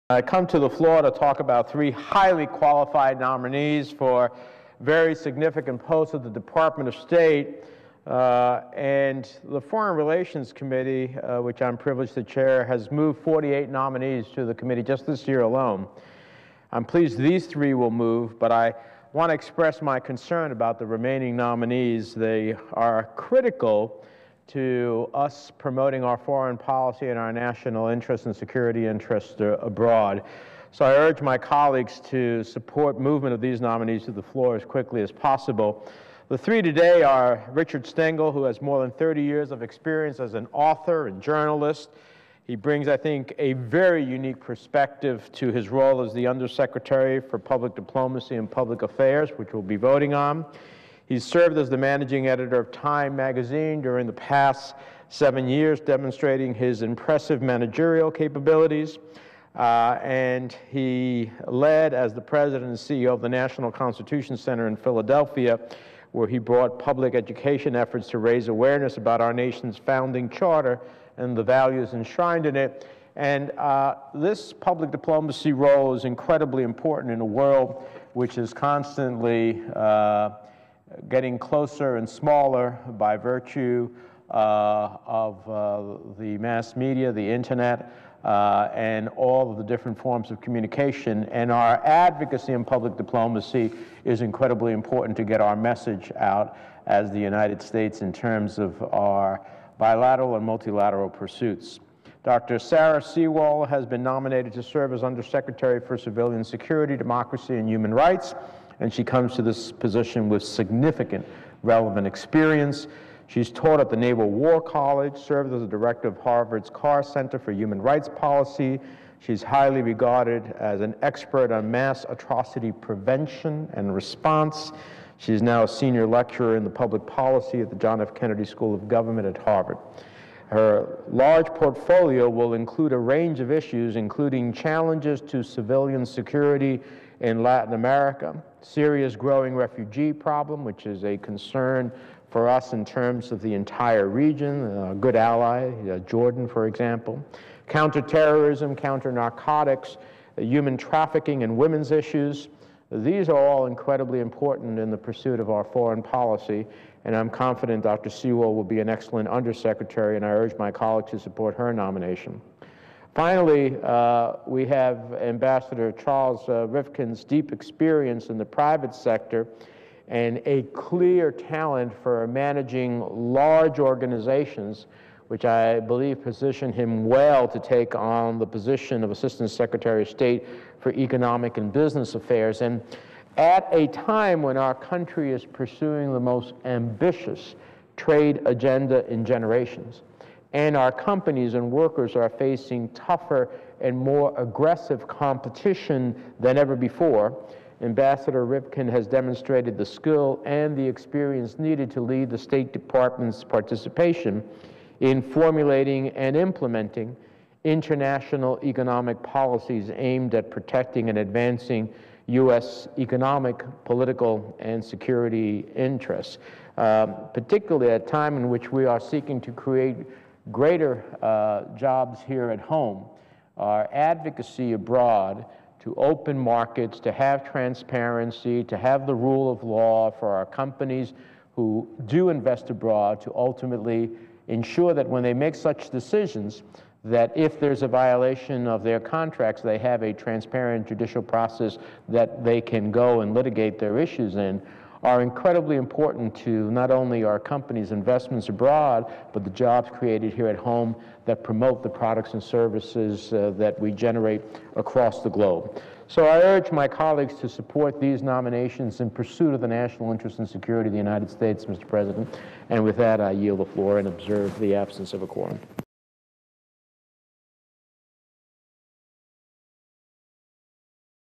I come to the floor to talk about three highly qualified nominees for very significant posts at the Department of State. And the Foreign Relations Committee, which I'm privileged to chair, has moved 48 nominees to the committee just this year alone. I'm pleased these three will move, but I want to express my concern about the remaining nominees. They are critical to us promoting our foreign policy and our national interests and security interests abroad. So I urge my colleagues to support movement of these nominees to the floor as quickly as possible. The three today are Richard Stengel, who has more than 30 years of experience as an author and journalist. He brings, I think, a very unique perspective to his role as the Undersecretary for Public Diplomacy and Public Affairs, which we'll be voting on. He's served as the managing editor of Time magazine during the past 7 years, demonstrating his impressive managerial capabilities. And he led as the president and CEO of the National Constitution Center in Philadelphia, where he brought public education efforts to raise awareness about our nation's founding charter and the values enshrined in it. And this public diplomacy role is incredibly important in a world which is constantly getting closer and smaller by virtue of the mass media, the internet, and all of the different forms of communication. And our advocacy in public diplomacy is incredibly important to get our message out as the United States in terms of our bilateral and multilateral pursuits. Dr. Sarah Sewall has been nominated to serve as Undersecretary for Civilian Security, Democracy, and Human Rights, and she comes to this position with significant relevant experience. She's taught at the Naval War College, served as a director of Harvard's Carr Center for Human Rights Policy. She's highly regarded as an expert on mass atrocity prevention and response. She's now a senior lecturer in the public policy at the John F. Kennedy School of Government at Harvard. Her large portfolio will include a range of issues, including challenges to civilian security in Latin America, Syria's growing refugee problem, which is a concern for us in terms of the entire region, a good ally, Jordan, for example, counterterrorism, counter-narcotics, human trafficking and women's issues. These are all incredibly important in the pursuit of our foreign policy, and I'm confident Dr. Sewall will be an excellent undersecretary, and I urge my colleagues to support her nomination. Finally, we have Ambassador Charles Rifkin's deep experience in the private sector and a clear talent for managing large organizations, which I believe position him well to take on the position of Assistant Secretary of State for Economic and Business Affairs. And at a time when our country is pursuing the most ambitious trade agenda in generations, and our companies and workers are facing tougher and more aggressive competition than ever before, Ambassador Rifkin has demonstrated the skill and the experience needed to lead the State Department's participation in formulating and implementing international economic policies aimed at protecting and advancing U.S. economic, political, and security interests, particularly at a time in which we are seeking to create greater jobs here at home. Our advocacy abroad to open markets, to have transparency, to have the rule of law for our companies who do invest abroad, to ultimately ensure that when they make such decisions, that if there's a violation of their contracts, they have a transparent judicial process that they can go and litigate their issues in, are incredibly important to not only our companies' investments abroad, but the jobs created here at home that promote the products and services that we generate across the globe. So I urge my colleagues to support these nominations in pursuit of the national interest and security of the United States, Mr. President. And with that, I yield the floor and observe the absence of a quorum.